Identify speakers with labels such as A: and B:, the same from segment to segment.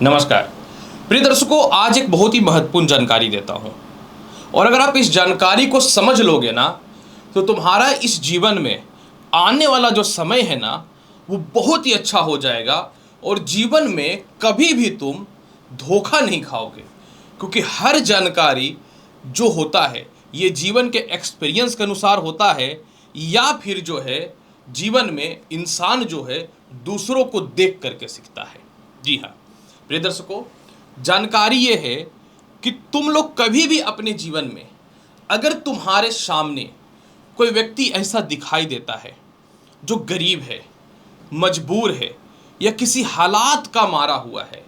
A: नमस्कार प्रिय दर्शकों, आज एक बहुत ही महत्वपूर्ण जानकारी देता हूं और अगर आप इस जानकारी को समझ लोगे ना तो तुम्हारा इस जीवन में आने वाला जो समय है ना वो बहुत ही अच्छा हो जाएगा और जीवन में कभी भी तुम धोखा नहीं खाओगे, क्योंकि हर जानकारी जो होता है ये जीवन के एक्सपीरियंस के अनुसार होता है या फिर जो है जीवन में इंसान जो है दूसरों को देख करके सीखता है। जी हाँ प्रिय दर्शकों, जानकारी ये है कि तुम लोग कभी भी अपने जीवन में अगर तुम्हारे सामने कोई व्यक्ति ऐसा दिखाई देता है जो गरीब है, मजबूर है या किसी हालात का मारा हुआ है,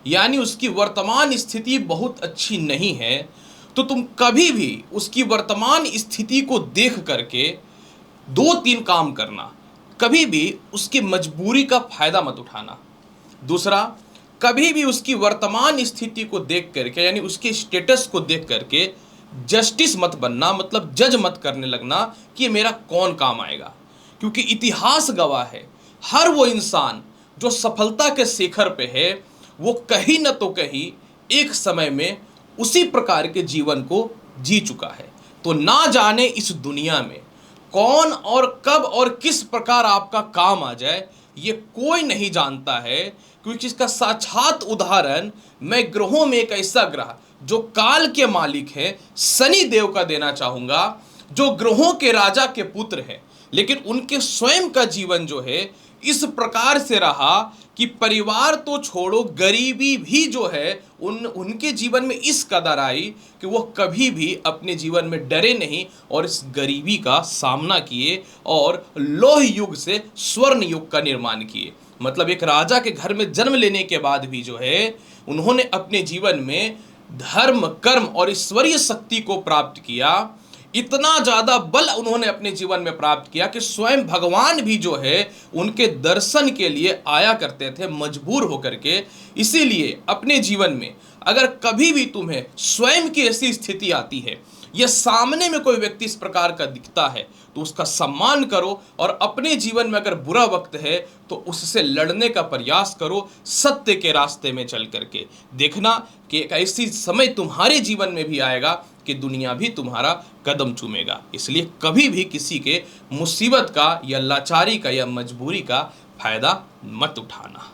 A: यानी उसकी वर्तमान स्थिति बहुत अच्छी नहीं है, तो तुम कभी भी उसकी वर्तमान स्थिति को देख करके दो तीन काम करना। कभी भी उसकी मजबूरी का फायदा मत उठाना। दूसरा, कभी भी उसकी वर्तमान स्थिति को देख करके यानी उसके स्टेटस को देख करके जस्टिस मत बनना, मतलब जज मत करने लगना कि ये मेरा कौन काम आएगा, क्योंकि इतिहास गवाह है हर वो इंसान जो सफलता के शिखर पे है वो कहीं न तो कहीं एक समय में उसी प्रकार के जीवन को जी चुका है। तो ना जाने इस दुनिया में कौन और कब और किस प्रकार आपका काम आ जाए ये कोई नहीं जानता है, क्योंकि इसका साक्षात उदाहरण मैं ग्रहों में एक ऐसा ग्रह जो काल के मालिक है शनि देव का देना चाहूंगा, जो ग्रहों के राजा के पुत्र है, लेकिन उनके स्वयं का जीवन जो है इस प्रकार से रहा कि परिवार तो छोड़ो, गरीबी भी जो है उनके जीवन में इस कदर आई कि वो कभी भी अपने जीवन में डरे नहीं और इस गरीबी का सामना किए और लोह युग से स्वर्ण युग का निर्माण किए। मतलब एक राजा के घर में जन्म लेने के बाद भी जो है उन्होंने अपने जीवन में धर्म, कर्म और ईश्वरीय शक्ति को प्राप्त किया। इतना ज्यादा बल उन्होंने अपने जीवन में प्राप्त किया कि स्वयं भगवान भी जो है उनके दर्शन के लिए आया करते थे मजबूर होकर के। इसीलिए अपने जीवन में अगर कभी भी तुम्हें स्वयं की ऐसी स्थिति आती है या सामने में कोई व्यक्ति इस प्रकार का दिखता है तो उसका सम्मान करो, और अपने जीवन में अगर बुरा वक्त है तो उससे लड़ने का प्रयास करो सत्य के रास्ते में चल करके। देखना कि एक ऐसी समय तुम्हारे जीवन में भी आएगा कि दुनिया भी तुम्हारा कदम चूमेगा। इसलिए कभी भी किसी के मुसीबत का या लाचारी का या मजबूरी का फायदा मत उठाना।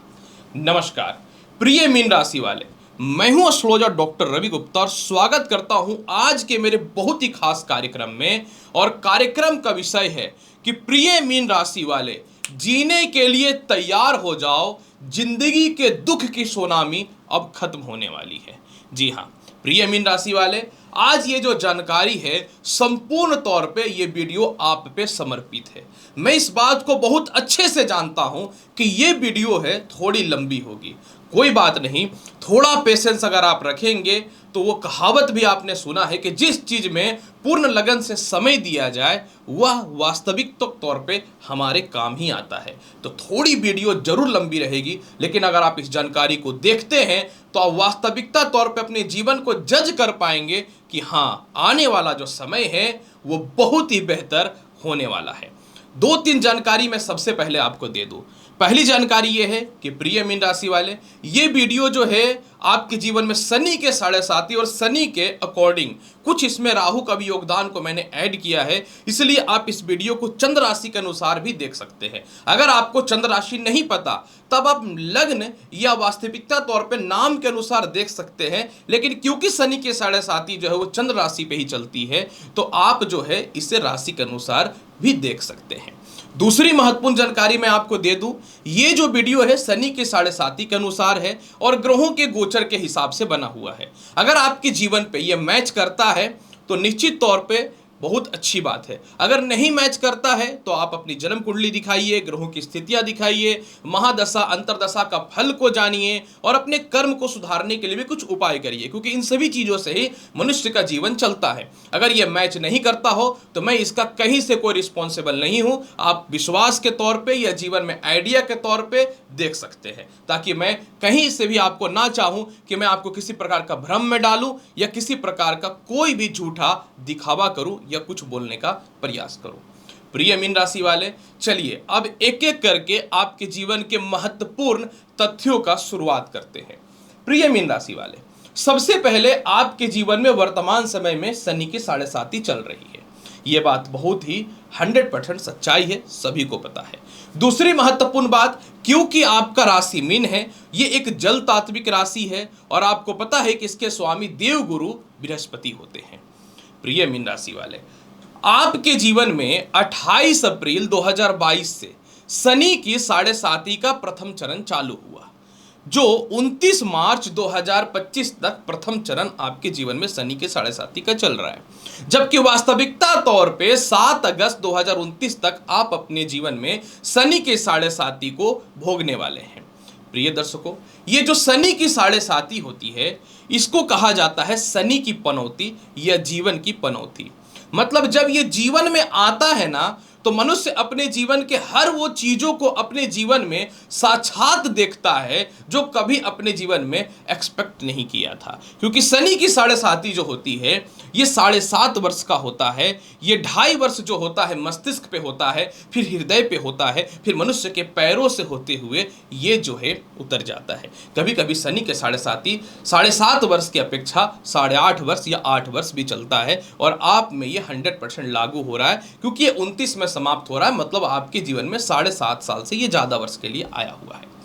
A: नमस्कार प्रिय मीन राशि वाले, मैं हूं एस्ट्रोलॉजर डॉक्टर रवि गुप्ता और स्वागत करता हूं आज के मेरे बहुत ही खास कार्यक्रम में। और कार्यक्रम का विषय है कि प्रिय मीन राशि वाले, जीने के लिए तैयार हो जाओ, जिंदगी के दुख की सुनामी अब खत्म होने वाली है। जी हाँ प्रिय मीन राशि वाले, आज ये जो जानकारी है संपूर्ण तौर पे ये वीडियो आप पे समर्पित है। मैं इस बात को बहुत अच्छे से जानता हूं कि ये वीडियो है थोड़ी लंबी होगी, कोई बात नहीं, थोड़ा पेशेंस अगर आप रखेंगे तो वो कहावत भी आपने सुना है कि जिस चीज में पूर्ण लगन से समय दिया जाए वह वास्तविक तौर पे हमारे काम ही आता है। तो थोड़ी वीडियो जरूर लंबी रहेगी, लेकिन अगर आप इस जानकारी को देखते हैं तो आप वास्तविकता तौर पे अपने जीवन को जज कर पाएंगे कि हाँ, आने वाला जो समय है वो बहुत ही बेहतर होने वाला है। दो तीन जानकारी मैं सबसे पहले आपको दे दूं। पहली जानकारी ये है कि प्रिय मीन राशि वाले, ये वीडियो जो है आपके जीवन में शनि के 7.5 और शनि के अकॉर्डिंग कुछ इसमें राहु का भी योगदान को मैंने ऐड किया है, इसलिए आप इस वीडियो को चंद्र राशि के अनुसार भी देख सकते हैं। अगर आपको चंद्र राशि नहीं पता तब आप लग्न या वास्तविकता तौर पे नाम के अनुसार देख सकते हैं, लेकिन क्योंकि शनि के 7.5 जो है वो चंद्र राशि पे ही चलती है तो आप जो है इसे राशि के अनुसार भी देख सकते हैं। दूसरी महत्वपूर्ण जानकारी मैं आपको दे दूं, ये जो वीडियो है शनि के 7.5 के अनुसार है और ग्रहों के गोचर के हिसाब से बना हुआ है। अगर आपके जीवन पे ये मैच करता है तो निश्चित तौर पे बहुत अच्छी बात है। अगर नहीं मैच करता है तो आप अपनी जन्म कुंडली दिखाइए, ग्रहों की स्थितियां दिखाइए, महादशा अंतरदशा का फल को जानिए और अपने कर्म को सुधारने के लिए भी कुछ उपाय करिए, क्योंकि इन सभी चीजों से ही मनुष्य का जीवन चलता है। अगर ये मैच नहीं करता हो तो मैं इसका कहीं से कोई रिस्पॉन्सिबल नहीं हूं। आप विश्वास के तौर पर या जीवन में आइडिया के तौर पर देख सकते हैं, ताकि मैं कहीं से भी आपको ना चाहूं कि मैं आपको किसी प्रकार का भ्रम में डालूं या किसी प्रकार का कोई भी झूठा दिखावा करूं या कुछ बोलने का प्रयास करो। प्रिय मीन राशि वाले, चलिए अब एक एक करके आपके जीवन के महत्वपूर्ण तथ्यों का शुरुआत करते हैं। प्रिय मीन राशि वाले, सबसे पहले आपके जीवन में वर्तमान समय में शनि की साढ़े साती चल रही है। ये बात बहुत ही 100% सच्चाई है, सभी को पता है। दूसरी महत्वपूर्ण बात, क्योंकि आपका राशि मीन है, ये एक जल तात्विक राशि है और आपको पता है कि इसके स्वामी देवगुरु बृहस्पति होते हैं। प्रिय मीन राशि वाले, आपके जीवन में 28 अप्रैल 2022 से शनि की साढ़े साती का प्रथम चरण चालू हुआ, जो 29 मार्च 2025 तक प्रथम चरण आपके जीवन में शनि के साढ़े साती का चल रहा है, जबकि वास्तविकता तौर पे 7 अगस्त 2029 तक आप अपने जीवन में शनि के साढ़े साती को भोगने वाले हैं। प्रिय दर्शकों, ये जो शनि की साढ़े साती होती है, इसको कहा जाता है शनि की पनौती या जीवन की पनौती। मतलब जब ये जीवन में आता है ना, तो मनुष्य अपने जीवन के हर वो चीजों को अपने जीवन में साक्षात देखता है जो कभी अपने जीवन में एक्सपेक्ट नहीं किया था। क्योंकि शनि की साढ़े साती जो होती है, ये 7.5 वर्ष का होता है। ये 2.5 वर्ष जो होता है मस्तिष्क पे होता है, फिर हृदय पे होता है, फिर मनुष्य के पैरों से होते हुए ये जो है उतर जाता है। कभी कभी शनि के साढ़े साती 7.5 वर्ष की अपेक्षा 8.5 वर्ष या 8 वर्ष भी चलता है, और आप में ये 100% लागू हो रहा है, क्योंकि ये 29 में समाप्त हो रहा है। मतलब आपके जीवन में 7.5 साल से ये ज्यादा वर्ष के लिए आया हुआ है।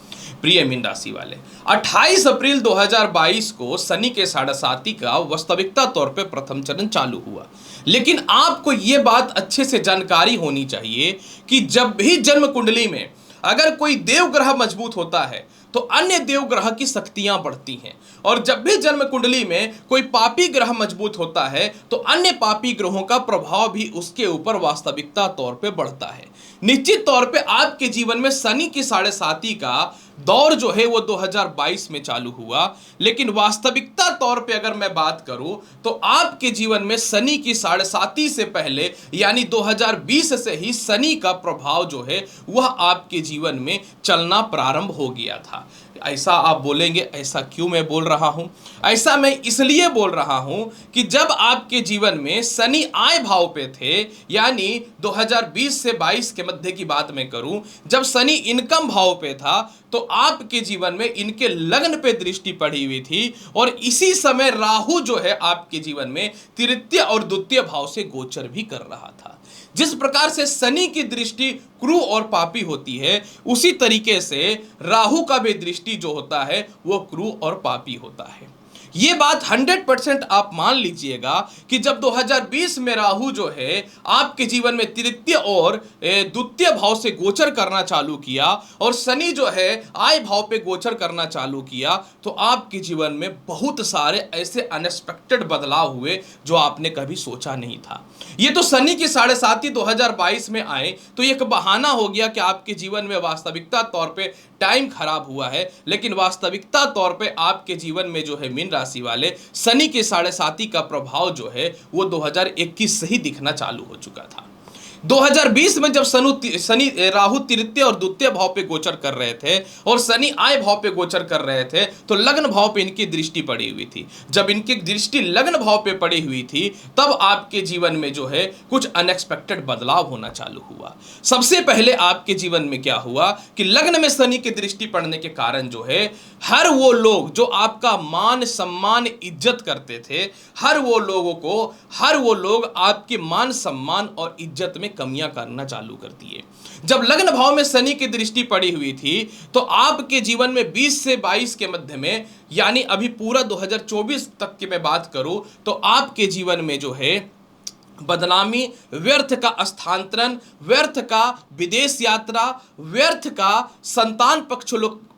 A: प्रिय मीन राशि वाले, 28 अप्रैल 2022 को शनि के साढ़े साती का वास्तविकता तौर पे प्रथम चरण चालू हुआ। लेकिन आपको ये बात अच्छे से जानकारी होनी चाहिए कि जब भी जन्म कुंडली में अगर कोई देव ग्रह मजबूत होता है तो अन्य देव ग्रह की शक्तियां बढ़ती हैं, और जब भी जन्म कुंडली में कोई पापी ग्रह मजबूत होता है तो अन्य पापी ग्रहों का प्रभाव भी उसके ऊपर वास्तविकता तौर पे बढ़ता है। निश्चित तौर पे आपके जीवन में शनि की साढ़े साती का दौर जो है वो 2022 में चालू हुआ, लेकिन वास्तविकता तौर पे अगर मैं बात करूं तो आपके जीवन में शनि की साढ़े साती से पहले यानी 2020 से ही शनि का प्रभाव जो है वह आपके जीवन में चलना प्रारंभ हो गया था। ऐसा आप बोलेंगे, ऐसा क्यों मैं बोल रहा हूं? ऐसा मैं इसलिए बोल रहा हूं कि जब आपके जीवन में शनि आय भाव पे थे, यानी 2020 से 22 के मध्य की बात मैं करूं, जब शनि इनकम भाव पे था तो आपके जीवन में इनके लग्न पे दृष्टि पड़ी हुई थी, और इसी समय राहु जो है आपके जीवन में तृतीय और द्वितीय भाव से गोचर भी कर रहा था। जिस प्रकार से शनि की दृष्टि क्रूर और पापी होती है, उसी तरीके से राहु का भी दृष्टि जो होता है वो क्रूर और पापी होता है। ये बात 100% आप मान लीजिएगा कि जब 2020 में राहु जो है आपके जीवन में तृतीय और द्वितीय भाव से गोचर करना चालू किया, और शनि जो है आय भाव पे गोचर करना चालू किया, तो आपके जीवन में बहुत सारे ऐसे अनएक्सपेक्टेड बदलाव हुए जो आपने कभी सोचा नहीं था। ये तो शनि की साढ़े साती 2022 में आए तो एक बहाना हो गया कि आपके जीवन में वास्तविकता तौर पे टाइम खराब हुआ है, लेकिन वास्तविकता तौर पे आपके जीवन में जो है मीन राशि वाले शनि के साढ़े साती का प्रभाव जो है वो 2021 से ही दिखना चालू हो चुका था। 2020 में जब शनि राहु तृतीय और द्वितीय भाव पे गोचर कर रहे थे और शनि आय भाव पे गोचर कर रहे थे, तो लग्न भाव पे इनकी दृष्टि पड़ी हुई थी। जब इनकी दृष्टि लग्न भाव पे पड़ी हुई थी तब आपके जीवन में जो है कुछ अनएक्सपेक्टेड बदलाव होना चालू हुआ। सबसे पहले आपके जीवन में क्या हुआ कि लग्न में शनि की दृष्टि पड़ने के कारण जो है हर वो लोग जो आपका मान सम्मान इज्जत करते थे, हर वो लोग आपके मान सम्मान और इज्जत में कमियां करना चालू कर दिए। जब लग्न भाव में शनि की दृष्टि पड़ी हुई थी तो आपके जीवन में 20 से 22 के मध्य में, यानी अभी पूरा 2024 तक की मैं बात करूं, तो आपके जीवन में जो है बदनामी, व्यर्थ का स्थानांतरण, व्यर्थ का विदेश यात्रा, व्यर्थ का संतान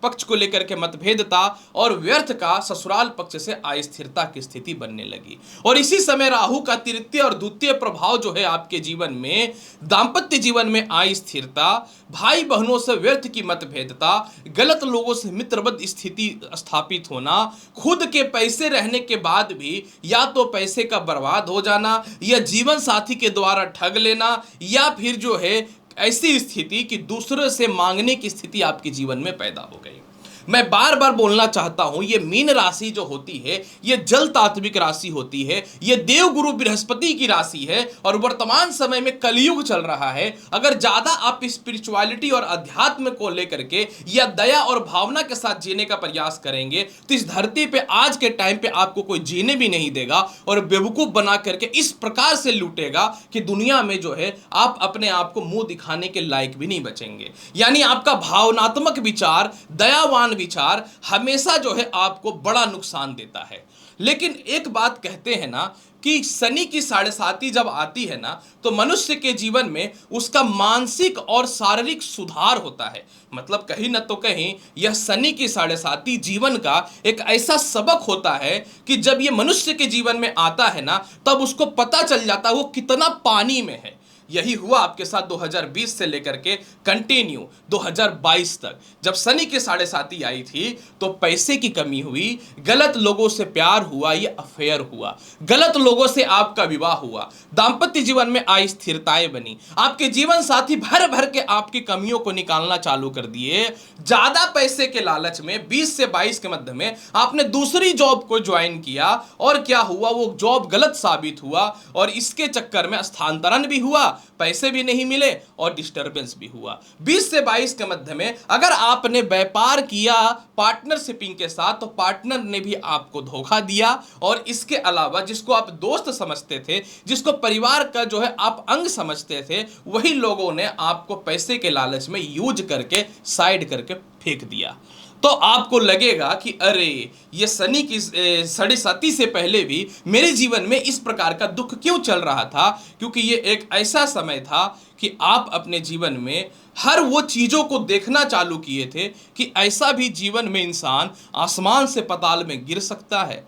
A: पक्ष को लेकर के मतभेदता और व्यर्थ का ससुराल पक्ष से अस्थिरता की स्थिति बनने लगी। और इसी समय राहु का तृतीय और द्वितीय प्रभाव जो है आपके जीवन में दांपत्य जीवन में अस्थिरता, भाई बहनों से व्यर्थ की मतभेदता, गलत लोगों से मित्रवत स्थिति स्थापित होना, खुद के पैसे रहने के बाद भी या तो पैसे का बर्बाद हो जाना, या जीवन साथी के द्वारा ठग लेना, या फिर जो है ऐसी स्थिति कि दूसरे से मांगने की स्थिति आपके जीवन में पैदा हो गई। मैं बार बार बोलना चाहता हूं, ये मीन राशि जो होती है ये जल तात्विक राशि होती है, ये देवगुरु बृहस्पति की राशि है और वर्तमान समय में कलयुग चल रहा है। अगर ज्यादा आप स्पिरिचुअलिटी और अध्यात्म को लेकर के या दया और भावना के साथ जीने का प्रयास करेंगे तो इस धरती पे आज के टाइम पे आपको कोई जीने भी नहीं देगा और बेवकूफ बना करके इस प्रकार से लूटेगा कि दुनिया में जो है आप अपने आप को मुंह दिखाने के लायक भी नहीं बचेंगे। यानी आपका भावनात्मक विचार, दयावान विचार हमेशा जो है आपको बड़ा नुकसान देता है। लेकिन एक बात कहते हैं ना कि शनि की साढ़े साती जब आती है ना तो मनुष्य के जीवन में उसका मानसिक और शारीरिक सुधार होता है। मतलब कहीं ना तो कहीं यह शनि की साढ़े साती जीवन का एक ऐसा सबक होता है कि जब ये मनुष्य के जीवन में आता है ना तब उसको पता चल जाता है वो कितना पानी में है। यही हुआ आपके साथ 2020 से लेकर के कंटिन्यू 2022 तक। जब शनि की साढ़े साती आई थी तो पैसे की कमी हुई, गलत लोगों से प्यार हुआ, ये अफेयर हुआ, गलत लोगों से आपका विवाह हुआ, दाम्पत्य जीवन में अस्थिरताएं बनी, आपके जीवन साथी भर भर के आपकी कमियों को निकालना चालू कर दिए। ज्यादा पैसे के लालच में 20 से 22 के मध्य में आपने दूसरी जॉब को ज्वाइन किया और क्या हुआ, वो जॉब गलत साबित हुआ और इसके चक्कर में स्थानांतरण भी हुआ, पैसे भी नहीं मिले और डिस्टरबेंस भी हुआ। 20 से 22 के मध्य में अगर आपने व्यापार किया पार्टनरशिपिंग के साथ तो पार्टनर ने भी आपको धोखा दिया और इसके अलावा जिसको आप दोस्त समझते थे, जिसको परिवार का जो है आप अंग समझते थे, वही लोगों ने आपको पैसे के लालच में यूज करके साइड करके फेंक दिया। तो आपको लगेगा कि अरे ये शनि की साढ़े साती से पहले भी मेरे जीवन में इस प्रकार का दुख क्यों चल रहा था, क्योंकि ये एक ऐसा समय था कि आप अपने जीवन में हर वो चीजों को देखना चालू किए थे कि ऐसा भी जीवन में इंसान आसमान से पाताल में गिर सकता है।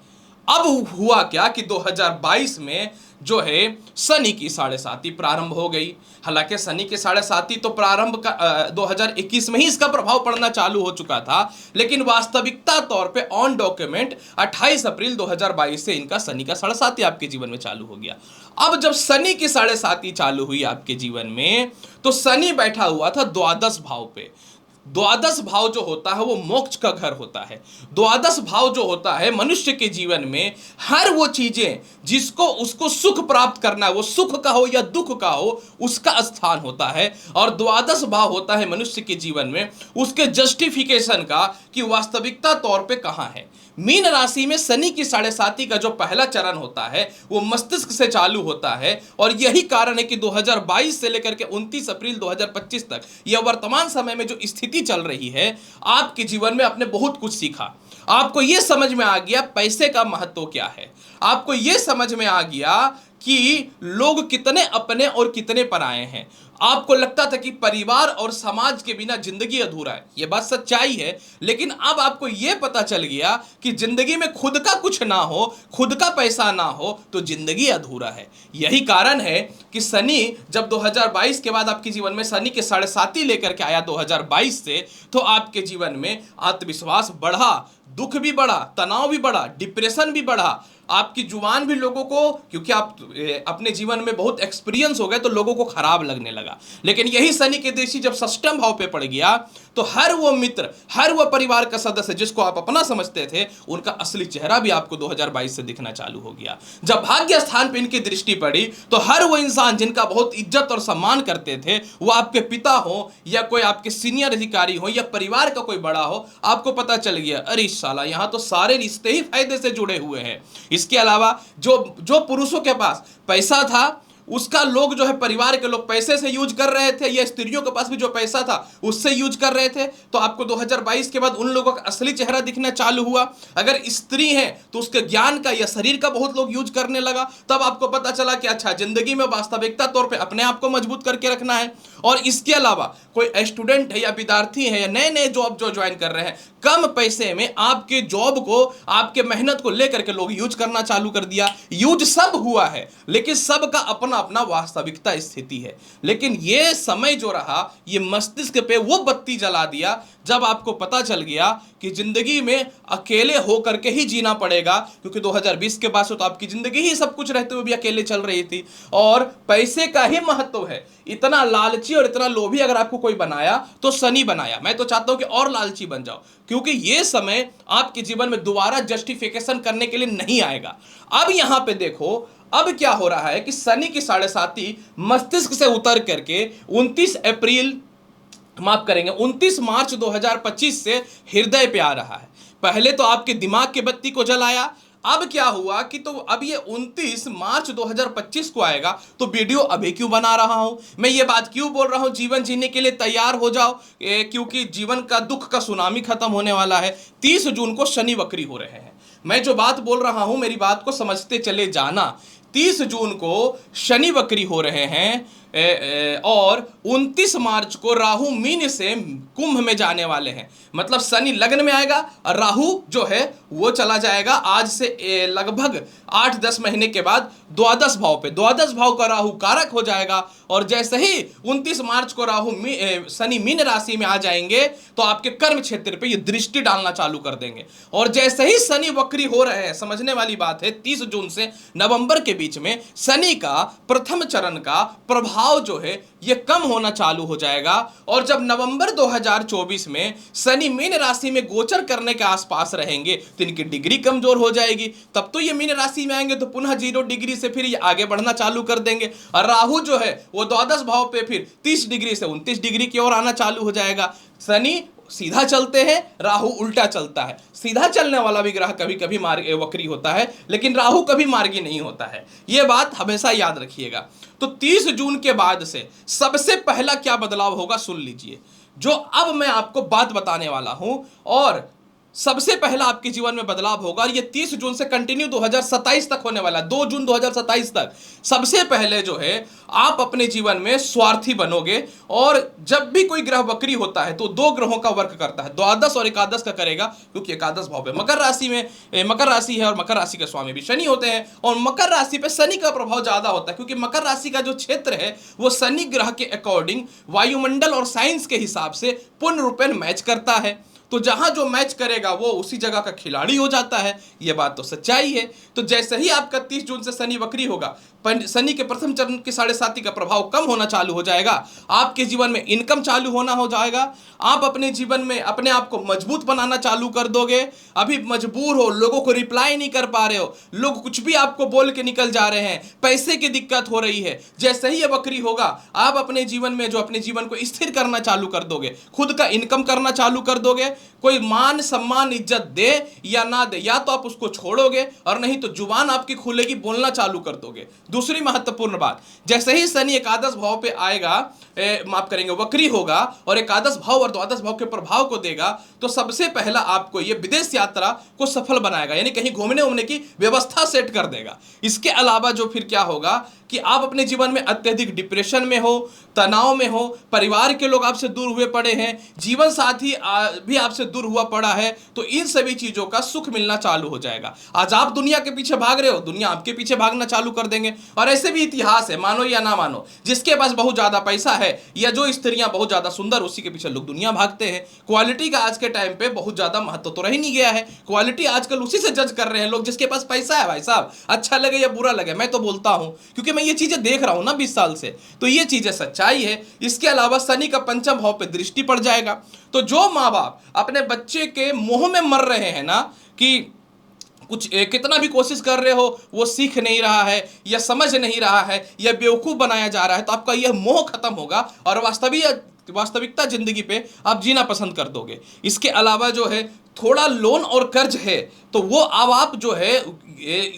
A: अब हुआ क्या कि 2022 में जो है शनि की साढ़े साती प्रारंभ हो गई। हालांकि शनि की साढ़े साती तो प्रारंभ का 2021 में ही इसका प्रभाव पड़ना चालू हो चुका था, लेकिन वास्तविकता तौर पे ऑन डॉक्यूमेंट 28 अप्रैल 2022 से इनका शनि का साढ़े साती आपके जीवन में चालू हो गया। अब जब शनि की साढ़े साती चालू हुई आपके जीवन में तो शनि बैठा हुआ था द्वादश भाव पे। द्वादश भाव जो होता है वो मोक्ष का घर होता है। द्वादश भाव जो होता है मनुष्य के जीवन में हर वो चीजें जिसको उसको सुख प्राप्त करना है, वो सुख का हो या दुख का हो, उसका स्थान होता है। और द्वादश भाव होता है मनुष्य के जीवन में उसके जस्टिफिकेशन का कि वास्तविकता तौर पे कहाँ है। मीन राशि में शनि की साढ़े साती का जो पहला चरण होता है वो मस्तिष्क से चालू होता है और यही कारण है कि 2022 से लेकर के 29 अप्रैल 2025 तक यह वर्तमान समय में जो स्थिति चल रही है, आपके जीवन में आपने बहुत कुछ सीखा। आपको यह समझ में आ गया पैसे का महत्व क्या है, आपको यह समझ में आ गया कि लोग कितने अपने और कितने पराये हैं। आपको लगता था कि परिवार और समाज के बिना जिंदगी अधूरा है, यह बात सच्चाई है, लेकिन अब आपको यह पता चल गया कि जिंदगी में खुद का कुछ ना हो, खुद का पैसा ना हो तो जिंदगी अधूरा है। यही कारण है कि शनि जब 2022 के बाद आपके जीवन में शनि के साढ़े साती लेकर के आया 2022 से, तो आपके जीवन में आत्मविश्वास बढ़ा, दुख भी बढ़ा, तनाव भी बढ़ा, डिप्रेशन भी बढ़ा, आपकी जुबान भी लोगों को, क्योंकि आप अपने जीवन में बहुत एक्सपीरियंस हो गए तो लोगों को खराब लगने लगा। लेकिन यही शनि के देशी जब षष्ठम भाव पे पड़ गया तो हर वो मित्र, हर वो परिवार का सदस्य जिसको आप अपना समझते थे, उनका असली चेहरा भी आपको 2022 से दिखना चालू हो गया। जब भाग्य स्थान पे इनकी दृष्टि पड़ी तो हर वो इंसान जिनका बहुत इज्जत और सम्मान करते थे, वो आपके पिता हो या कोई आपके सीनियर अधिकारी हो या परिवार का कोई बड़ा हो, आपको पता चल गया अरे साला यहाँ तो सारे रिश्ते ही फायदे से जुड़े हुए हैं। इसके अलावा जो पुरुषों के पास पैसा था उसका लोग जो है परिवार के लोग पैसे से यूज कर रहे थे, या स्त्रियों के पास भी जो पैसा था उससे यूज कर रहे थे, तो आपको 2022 के बाद उन लोगों का असली चेहरा दिखना चालू हुआ। अगर स्त्री है तो उसके ज्ञान का या शरीर का बहुत लोग यूज करने लगा, तब आपको पता चला कि अच्छा जिंदगी में वास्तविकता तौर पे अपने आप को मजबूत करके रखना है। और इसके अलावा कोई स्टूडेंट है या विद्यार्थी है या नए नए जॉब जो ज्वाइन कर रहे हैं, कम पैसे में आपके जॉब को, आपके मेहनत को लेकर के लोग यूज करना चालू कर दिया। यूज सब हुआ है लेकिन सबका अपना अपना अपना वास्तविकता स्थिति है। लेकिन ये समय जो रहा, ये मस्तिष्क पे वो बत्ती जला दिया जब आपको पता चल गया कि जिंदगी में अकेले होकर के ही जीना पड़ेगा, क्योंकि 2020 के बाद से तो आपकी जिंदगी ही सब कुछ रहते हुए भी अकेले चल रही थी, और पैसे का ही महत्व है। इतना लालची और इतना लोभी अगर आपको कोई बनाया तो शनि बनाया। मैं तो चाहता हूं कि और लालची बन जाओ, क्योंकि ये समय आपके जीवन में दोबारा जस्टिफिकेशन करने के लिए नहीं आएगा। अब यहां पे देखो, अब क्या हो रहा है कि शनि की 7.5 मस्तिष्क से उतर करके 29 मार्च 2025 से हृदय पे आ रहा है। पहले तो आपके दिमाग के बत्ती को जलाया, अब क्या हुआ कि तो अब ये 29 मार्च 2025 को आएगा। तो वीडियो अभी क्यों बना रहा हूं, मैं ये बात क्यों बोल रहा हूं, जीवन जीने के लिए तैयार हो जाओ, क्योंकि जीवन का दुख का सुनामी खत्म होने वाला है। 30 जून को शनि वक्री हो रहे हैं। मैं जो बात बोल रहा हूं, मेरी बात को समझते चले जाना। 30 जून को शनि वक्री हो रहे हैं और 29 मार्च को राहु मीन से कुंभ में जाने वाले हैं। मतलब शनि लग्न में आएगा और राहु जो है वो चला जाएगा आज से लगभग 8-10 महीने के बाद द्वादश भाव पे। द्वादश भाव का राहु कारक हो जाएगा, और जैसे ही 29 मार्च को शनि मीन राशि में आ जाएंगे तो आपके कर्म क्षेत्र पे ये दृष्टि डालना चालू कर देंगे। और जैसे ही शनि वक्री हो रहे हैं, समझने वाली बात है, 30 जून से नवंबर के बीच में शनि का प्रथम चरण का प्रभाव जो है ये कम होना चालू हो जाएगा। और जब नवंबर 2024 में शनि मीन राशि में गोचर करने के आसपास रहेंगे तो इनकी डिग्री कमजोर हो जाएगी। तब तो ये मीन राशि में आएंगे तो पुनः 0 डिग्री से फिर ये आगे बढ़ना चालू कर देंगे, और राहु जो है वो द्वादश भाव पे फिर 30 डिग्री से 29 डिग्री की ओर आना चालू हो जाएगा। शनि सीधा चलते हैं, राहु उल्टा चलता है। सीधा चलने वाला भी ग्रह कभी कभी वक्री होता है, लेकिन राहु कभी मार्गी नहीं होता है। यह बात हमेशा याद रखिएगा। तो 30 जून के बाद से सबसे पहला क्या बदलाव होगा सुन लीजिए, जो अब मैं आपको बात बताने वाला हूं। और सबसे पहला आपके जीवन में बदलाव होगा, और ये 30 जून से कंटिन्यू 2027 तक होने वाला है, 2 जून 2027 तक। सबसे पहले जो है आप अपने जीवन में स्वार्थी बनोगे। और जब भी कोई ग्रह वक्री होता है तो 2 ग्रहों का वर्क करता है, द्वादश और एकादश का करेगा, क्योंकि एकादश भाव पे मकर राशि में मकर राशि है और मकर राशि के स्वामी भी शनि होते हैं। और मकर राशि पे शनि का प्रभाव ज्यादा होता है, क्योंकि मकर राशि का जो क्षेत्र है वो शनि ग्रह के अकॉर्डिंग वायुमंडल और साइंस के हिसाब से पूर्ण रूपेण मैच करता है। तो जहां जो मैच करेगा वो उसी जगह का खिलाड़ी हो जाता है। यह बात तो सच्चाई है। तो जैसे ही आपका 30 जून से शनि वक्री होगा, शनि के प्रथम चरण की 7.5 का प्रभाव कम होना चालू हो जाएगा, आपके जीवन में इनकम चालू होना हो जाएगा, आप अपने जीवन में अपने आप को मजबूत बनाना चालू कर दोगे। अभी मजबूर हो, लोगों को रिप्लाई नहीं कर पा रहे हो, लोग कुछ भी आपको बोल के निकल जा रहे हैं, पैसे की दिक्कत हो रही है। जैसे ही ये वक्री होगा, आप अपने जीवन में जो अपने जीवन को स्थिर करना चालू कर दोगे, खुद का इनकम करना चालू कर दोगे। कोई मान सम्मान इज्जत दे या ना दे, या तो आप उसको छोड़ोगे और नहीं तो जुबान आपकी खुलेगी, बोलना चालू कर दोगे। दूसरी महत्वपूर्ण बात, जैसे ही शनि एकादश भाव पे आएगा, माफ करेंगे वक्री होगा और एकादश भाव और द्वादश भाव के प्रभाव को देगा, तो सबसे पहला आपको ये विदेश यात्रा को सफल बनाएगा, यानी कहीं घूमने उमने की व्यवस्था सेट कर देगा। इसके अलावा जो फिर क्या होगा कि आप अपने जीवन में अत्यधिक डिप्रेशन में हो, तनाव में हो, परिवार के लोग आपसे दूर हुए पड़े हैं, जीवन साथी भी आपसे दूर हुआ पड़ा है, तो इन सभी चीजों का सुख मिलना चालू हो जाएगा। आज आप दुनिया के पीछे भाग रहे हो, दुनिया आपके पीछे भागना चालू कर देंगे। और ऐसे भी इतिहास है, मानो या ना मानो, जिसके पास बहुत ज्यादा पैसा है या जो स्त्रियां बहुत ज्यादा सुंदर, उसी के पीछे लोग दुनिया भागते हैं। क्वालिटी का आज के टाइम पे बहुत ज्यादा महत्व तो रह ही नहीं गया है। क्वालिटी आजकल उसी से जज कर रहे हैं लोग जिसके पास पैसा है। भाई साहब, अच्छा लगे या बुरा लगे, मैं तो बोलता हूं, क्योंकि मैं ये चीजें देख रहा हूं ना 20 साल से, तो ये चीजें सच्चाई है। इसके अलावा शनि का पंचम भाव पे दृष्टि पड़ जाएगा। तो जो माँ बाप अपने बच्चे के मोह में मर रहे हैं ना, कि कुछ कितना भी कोशिश कर रहे हो वो सीख नहीं रहा है या समझ नहीं रहा है या बेवकूफ बनाया जा रहा है, तो आपका यह मोह खत्म होगा और वास्तविकता जिंदगी पे आप जीना पसंद कर दोगे। इसके अलावा जो है थोड़ा लोन और कर्ज है, तो वो अब आप जो है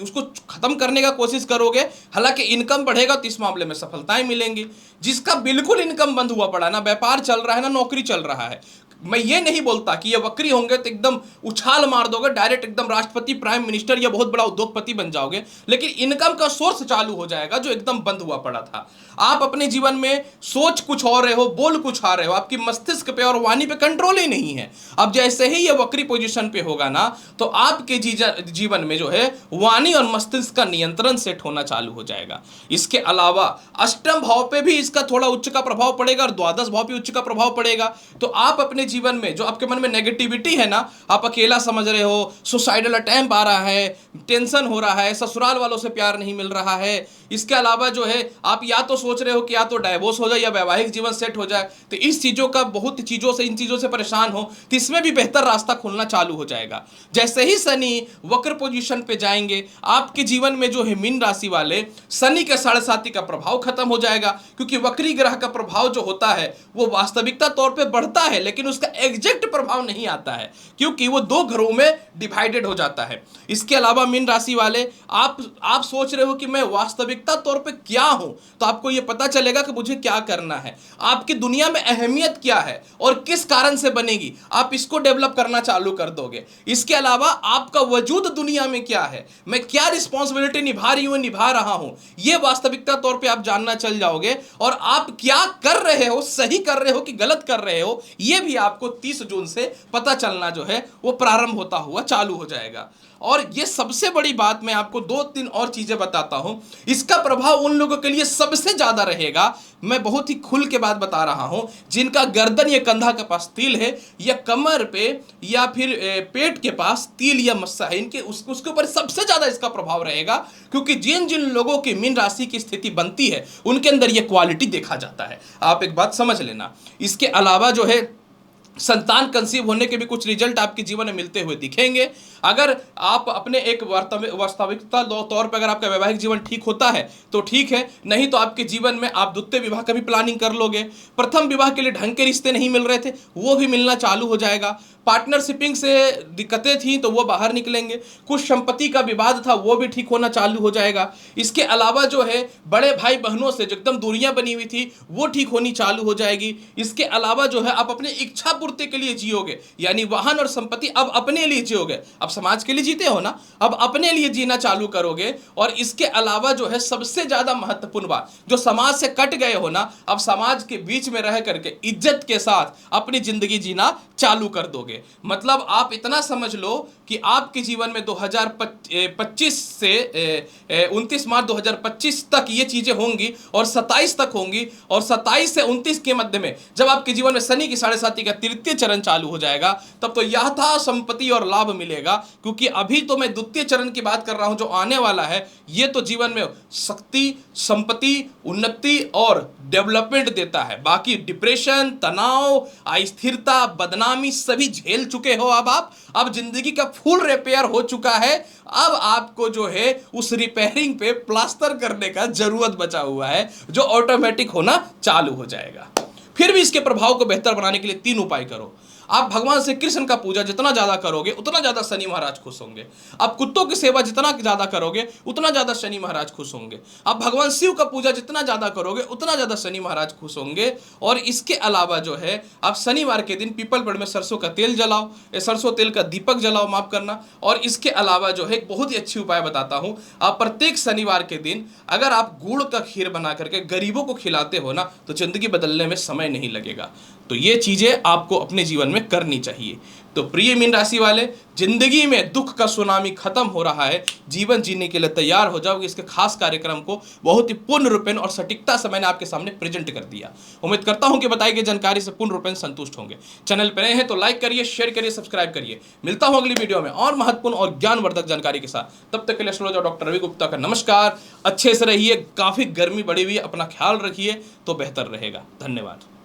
A: उसको खत्म करने का कोशिश करोगे। हालांकि इनकम बढ़ेगा तो इस मामले में सफलताएं मिलेंगी। जिसका बिल्कुल इनकम बंद हुआ पड़ा है ना, व्यापार चल रहा है ना, नौकरी चल रहा है, मैं ये नहीं बोलता कि ये वक्री होंगे तो एकदम उछाल मार दोगे, डायरेक्ट एकदम राष्ट्रपति, प्राइम मिनिस्टर या बहुत बड़ा उद्योगपति बन जाओगे, लेकिन इनकम का सोर्स चालू हो जाएगा जो एकदम बंद हुआ पड़ा था। आप अपने जीवन में सोच कुछ और रहे हो, बोल कुछ आ रहे हो, आपकी मस्तिष्क पे और वाणी पे कंट्रोल ही नहीं है। अब जैसे ही ये वक्री पोजीशन पे होगा ना, तो आपके जीवन में जो है वाणी और मस्तिष्क का नियंत्रण सेट होना चालू हो जाएगा। इसके अलावा अष्टम भाव पे भी इसका थोड़ा उच्च का प्रभाव पड़ेगा और द्वादश भाव पे उच्च का प्रभाव पड़ेगा। तो आप अपने जीवन में जो आपके मन में नेगेटिविटी है ना, आप अकेला समझ रहे हो, सुसाइडल अटेम्प्ट आ रहा है, टेंशन हो रहा है, ससुराल वालों से प्यार नहीं मिल रहा है, इसके अलावा जो है आप या तो सोच रहे हो कि या तो डाइवोर्स हो जाए या वैवाहिक जीवन सेट हो जाए, तो इस चीज़ों का बहुत चीज़ों से इन चीज़ों से परेशान हो तो इसमें भी बेहतर रास्ता खुलना चालू हो जाएगा। जैसे ही शनि वक्र पोजीशन पे जाएंगे, आपके जीवन में जो है मीन राशि वाले, शनि के 7.5 का प्रभाव खत्म हो जाएगा, क्योंकि वक्री ग्रह का प्रभाव जो होता है वो वास्तविकता तौर पे बढ़ता है, लेकिन उसका एग्जैक्ट प्रभाव नहीं आता है, क्योंकि वो 2 घरों में डिवाइडेड हो जाता है। इसके अलावा मीन राशि वाले, आप सोच रहे हो कि मैं वास्तविकता तौर पे क्या हूं, तो आपको ये पता चलेगा कि मुझे क्या करना है, आपकी दुनिया में अहमियत क्या है और किस कारण से बनेगी, आप इसको डेवलप करना चालू कर दोगे। इसके अलावा आपका वजूद दुनिया में क्या है, मैं क्या रिस्पॉन्सिबिलिटी निभा रहा हूं, ये वास्तविकता तौर पे आप जानना चल जाओगे। और आप क्या कर रहे हो, सही कर रहे हो कि गलत कर रहे हो, ये भी आपको 30 जून से पता चलना जो है वो प्रारंभ होता हुआ चालू हो जाएगा। और ये सबसे बड़ी बात, मैं आपको 2-3 और चीजें बताता हूं, इसका प्रभाव उन लोगों के लिए सबसे ज्यादा रहेगा। मैं बहुत ही खुल के बात बता रहा हूं, जिनका गर्दन या कंधा के पास तिल है, या कमर पे या फिर पेट के पास तिल या मस्सा है, इनके उसके ऊपर सबसे ज्यादा इसका प्रभाव रहेगा, क्योंकि जिन जिन लोगों की मीन राशि की स्थिति बनती है उनके अंदर यह क्वालिटी देखा जाता है। आप एक बात समझ लेना। इसके अलावा जो है संतान कंसीव होने के भी कुछ रिजल्ट आपके जीवन में मिलते हुए दिखेंगे। अगर आप अपने एक वास्तविकता तौर पर अगर आपका वैवाहिक जीवन ठीक होता है तो ठीक है, नहीं तो आपके जीवन में आप द्वितीय विवाह का भी प्लानिंग कर लोगे। प्रथम विवाह के लिए ढंग के रिश्ते नहीं मिल रहे थे, वो भी मिलना चालू हो जाएगा। पार्टनरशिपिंग से दिक्कतें थी तो वो बाहर निकलेंगे। कुछ संपत्ति का विवाद था वो भी ठीक होना चालू हो जाएगा। इसके अलावा जो है बड़े भाई बहनों से जो एकदम दूरियां बनी हुई थी वो ठीक होनी चालू हो जाएगी। इसके अलावा जो है आप अपनी इच्छा पूर्ति के लिए जियोगे, यानी वाहन और संपत्ति अब अपने लिए जियोगे। अब समाज के लिए जीते हो ना, अब अपने लिए जीना चालू करोगे। और इसके अलावा जो है सबसे ज्यादा महत्वपूर्ण बात, जो समाज से कट गए हो ना, अब समाज के बीच में रह करके इज्जत के साथ अपनी जिंदगी जीना चालू कर दोगे। मतलब आप इतना समझ लो कि आपके जीवन में 2025 से 29 मार्च 2025 तक ये चीजें होंगी और 27 तक होंगी। और 27 से 29 के मध्य में जब आपके जीवन में शनि की 7.5 का तृतीय चरण चालू हो जाएगा, तब तो यथा संपत्ति और लाभ मिलेगा। क्योंकि अभी तो मैं द्वितीय चरण की बात कर रहा हूं, जो आने वाला है, ये तो जीवन में शक्ति, संपत्ति, उन्नति और डेवलपमेंट देता है। बाकी डिप्रेशन, तनाव, अस्थिरता, बदनामी सभी झेल चुके हो। अब जिंदगी का फुल रिपेयर हो चुका है। अब आपको जो है उस रिपेयरिंग पे प्लास्टर करने का जरूरत बचा हुआ है, जो ऑटोमेटिक होना चालू हो जाएगा। फिर भी इसके प्रभाव को बेहतर बनाने के लिए 3 उपाय करो। आप भगवान श्री कृष्ण का पूजा जितना ज्यादा करोगे उतना ज्यादा शनि महाराज खुश होंगे। आप कुत्तों की सेवा जितना ज्यादा करोगे उतना ज्यादा शनि महाराज खुश होंगे। आप भगवान शिव का पूजा जितना ज्यादा करोगे उतना ज्यादा शनि महाराज खुश होंगे। और इसके अलावा जो है आप शनिवार के दिन पीपल पेड़ में सरसों का तेल जलाओ, सरसों तेल का दीपक जलाओ, माफ करना। और इसके अलावा जो है एक बहुत ही अच्छी उपाय बताता हूं, आप प्रत्येक शनिवार के दिन अगर आप गुड़ का खीर बना करके गरीबों को खिलाते हो ना, तो जिंदगी बदलने में समय नहीं लगेगा। तो ये चीजें आपको अपने जीवन में करनी चाहिए। तो प्रिय मीन राशि वाले, जिंदगी में दुख का सुनामी खत्म हो रहा है, जीवन जीने के लिए तैयार हो जाओगे। इसके खास कार्यक्रम को बहुत ही पूर्ण रूपेण और सटीकता से मैंने आपके सामने प्रेजेंट कर दिया। उम्मीद करता हूं कि बताई गई जानकारी से पूर्ण रूपेण संतुष्ट होंगे। चैनल पर नए हैं तो लाइक करिए, शेयर करिए, सब्सक्राइब करिए। मिलता हूं अगली वीडियो में और महत्वपूर्ण और ज्ञानवर्धक जानकारी के साथ। तब तक के लिए एस्ट्रोलॉजर डॉक्टर रवि गुप्ता का नमस्कार। अच्छे से रहिए, काफी गर्मी बढ़ी हुई है, अपना ख्याल रखिए तो बेहतर रहेगा। धन्यवाद।